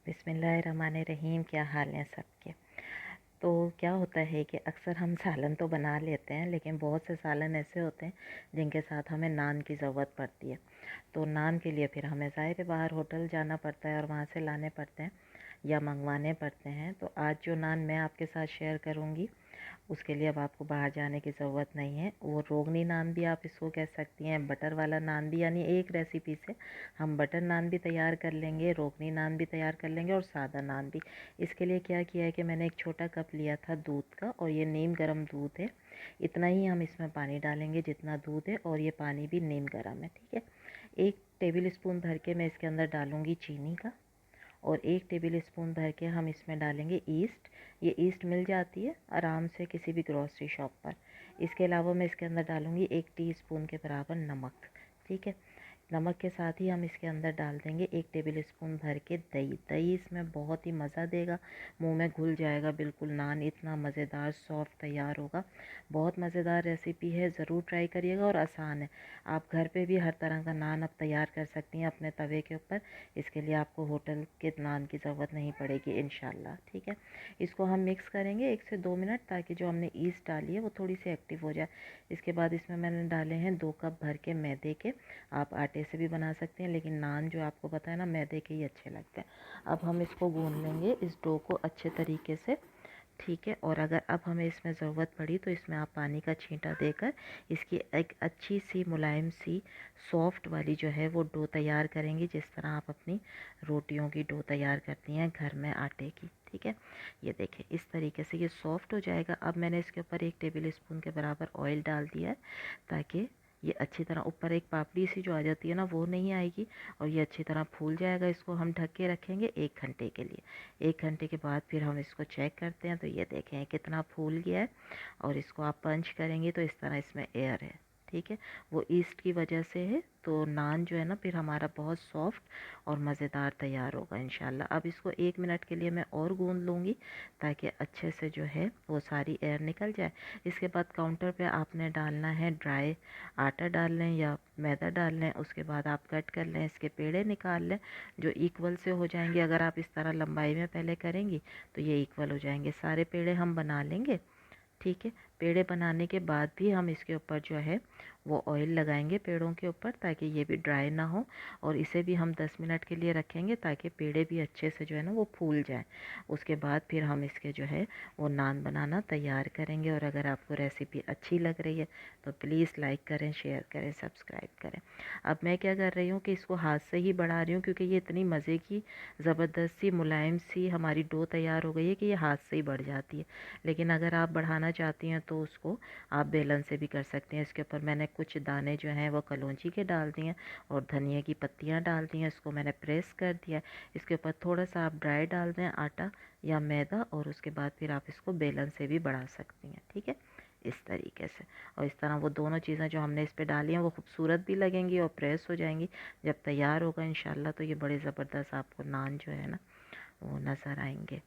बिस्मिल्लाहिर्रहमानिर्रहीम। क्या हाल है सबके। तो क्या होता है कि अक्सर हम सालन तो बना लेते हैं, लेकिन बहुत से सालन ऐसे होते हैं जिनके साथ हमें नान की ज़रूरत पड़ती है। तो नान के लिए फिर हमें ज़ाहिर है बाहर होटल जाना पड़ता है और वहाँ से लाने पड़ते हैं या मंगवाने पड़ते हैं। तो आज जो नान मैं आपके साथ शेयर करूँगी उसके लिए अब आपको बाहर जाने की ज़रूरत नहीं है। वो रोगनी नान भी आप इसको कह सकती हैं, बटर वाला नान भी, यानी एक रेसिपी से हम बटर नान भी तैयार कर लेंगे, रोगनी नान भी तैयार कर लेंगे और सादा नान भी। इसके लिए क्या किया है कि मैंने एक छोटा कप लिया था दूध का, और ये नीम गर्म दूध है। इतना ही हम इसमें पानी डालेंगे जितना दूध है, और ये पानी भी नीम गर्म है, ठीक है। 1 टेबल स्पून भर के मैं इसके अंदर डालूँगी चीनी का, और 1 टेबल स्पून भर के हम इसमें डालेंगे ईस्ट। ये ईस्ट मिल जाती है आराम से किसी भी ग्रॉसरी शॉप पर। इसके अलावा मैं इसके अंदर डालूँगी 1 टीस्पून के बराबर नमक, ठीक है। नमक के साथ ही हम इसके अंदर डाल देंगे 1 टेबल स्पून भर के दही। दही इसमें बहुत ही मज़ा देगा, मुंह में घुल जाएगा बिल्कुल। नान इतना मज़ेदार सॉफ्ट तैयार होगा। बहुत मज़ेदार रेसिपी है, ज़रूर ट्राई करिएगा और आसान है। आप घर पे भी हर तरह का नान अब तैयार कर सकती हैं अपने तवे के ऊपर। इसके लिए आपको होटल के नान की ज़रूरत नहीं पड़ेगी इंशाल्लाह, ठीक है। इसको हम मिक्स करेंगे 1 से 2 मिनट, ताकि जो हमने ईस्ट डाली है वो थोड़ी सी एक्टिव हो जाए। इसके बाद इसमें मैंने डाले हैं 2 कप भर के मैदे के। आप आटे से भी बना सकते हैं, लेकिन नान जो आपको पता है ना, मैदे के ही अच्छे लगते हैं। अब हम इसको गूंद लेंगे इस डो को अच्छे तरीके से, ठीक है। और अगर अब हमें इसमें ज़रूरत पड़ी तो इसमें आप पानी का छींटा देकर इसकी एक अच्छी सी मुलायम सी सॉफ्ट वाली जो है वो डो तैयार करेंगे, जिस तरह आप अपनी रोटियों की डो तैयार करती हैं घर में आटे की, ठीक है। ये देखें इस तरीके से ये सॉफ्ट हो जाएगा। अब मैंने इसके ऊपर 1 टेबल स्पून के बराबर ऑयल डाल दिया है, ताकि ये अच्छी तरह ऊपर एक पापड़ी सी जो आ जाती है ना, वो नहीं आएगी, और ये अच्छी तरह फूल जाएगा। इसको हम ढक के रखेंगे 1 घंटे के लिए। 1 घंटे के बाद फिर हम इसको चेक करते हैं, तो ये देखें कितना फूल गया है। और इसको आप पंच करेंगे तो इस तरह इसमें एयर है, ठीक है। वो ईस्ट की वजह से है। तो नान जो है ना फिर हमारा बहुत सॉफ्ट और मज़ेदार तैयार होगा इंशाल्लाह। अब इसको 1 मिनट के लिए मैं और गूंद लूँगी, ताकि अच्छे से जो है वो सारी एयर निकल जाए। इसके बाद काउंटर पे आपने डालना है ड्राई आटा डाल लें या मैदा डाल लें। उसके बाद आप कट कर लें, इसके पेड़े निकाल लें जो इक्वल से हो जाएंगे। अगर आप इस तरह लंबाई में पहले करेंगी तो ये इक्वल हो जाएंगे। सारे पेड़े हम बना लेंगे, ठीक है। पेड़े बनाने के बाद भी हम इसके ऊपर जो है वो ऑयल लगाएंगे पेड़ों के ऊपर, ताकि ये भी ड्राई ना हो। और इसे भी हम 10 मिनट के लिए रखेंगे, ताकि पेड़े भी अच्छे से जो है ना वो फूल जाए। उसके बाद फिर हम इसके जो है वो नान बनाना तैयार करेंगे। और अगर आपको रेसिपी अच्छी लग रही है तो प्लीज़ लाइक करें, शेयर करें, सब्सक्राइब करें। अब मैं क्या कर रही हूँ कि इसको हाथ से ही बढ़ा रही हूँ, क्योंकि ये इतनी मज़े की ज़बरदस्त सी मुलायम सी हमारी डो तैयार हो गई है कि ये हाथ से ही बढ़ जाती है। लेकिन अगर आप बढ़ाना चाहती हैं तो उसको आप बेलन से भी कर सकती हैं। इसके ऊपर मैंने कुछ दाने जो हैं वो कलौंजी के डाल दिए और धनिया की पत्तियां डाल दी हैं। इसको मैंने प्रेस कर दिया। इसके ऊपर थोड़ा सा आप ड्राई डाल दें आटा या मैदा, और उसके बाद फिर आप इसको बेलन से भी बढ़ा सकती हैं, ठीक है, इस तरीके से। और इस तरह वो दोनों चीज़ें जो हमने इस पे डाली हैं वो खूबसूरत भी लगेंगी और प्रेस हो जाएंगी। जब तैयार होगा इंशाल्लाह तो ये बड़े ज़बरदस्त आपको नान जो है ना वो नज़र आएंगे।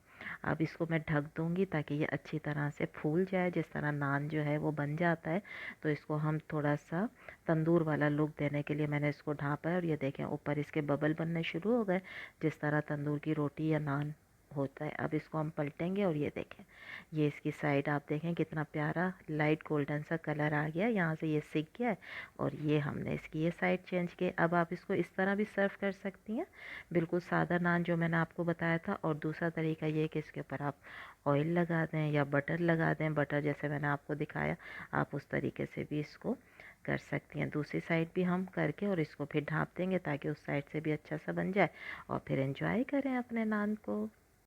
अब इसको मैं ढक दूँगी ताकि ये अच्छी तरह से फूल जाए, जिस तरह नान जो है वो बन जाता है। तो इसको हम थोड़ा सा तंदूर वाला लुक देने के लिए मैंने इसको ढाँपा है, और ये देखें ऊपर इसके बबल बनने शुरू हो गए, जिस तरह तंदूर की रोटी या नान होता है। अब इसको हम पलटेंगे और ये देखें ये इसकी साइड आप देखें कितना प्यारा लाइट गोल्डन सा कलर आ गया, यहाँ से ये सिक गया है। और ये हमने इसकी ये साइड चेंज की। अब आप इसको इस तरह भी सर्व कर सकती हैं, बिल्कुल सादा नान जो मैंने आपको बताया था। और दूसरा तरीका ये कि इसके ऊपर आप ऑयल लगा दें या बटर लगा दें, बटर जैसे मैंने आपको दिखाया, आप उस तरीके से भी इसको कर सकती हैं। दूसरी साइड भी हम करके और इसको फिर ढाँप देंगे, ताकि उस साइड से भी अच्छा सा बन जाए। और फिर एंजॉय करें अपने नान को।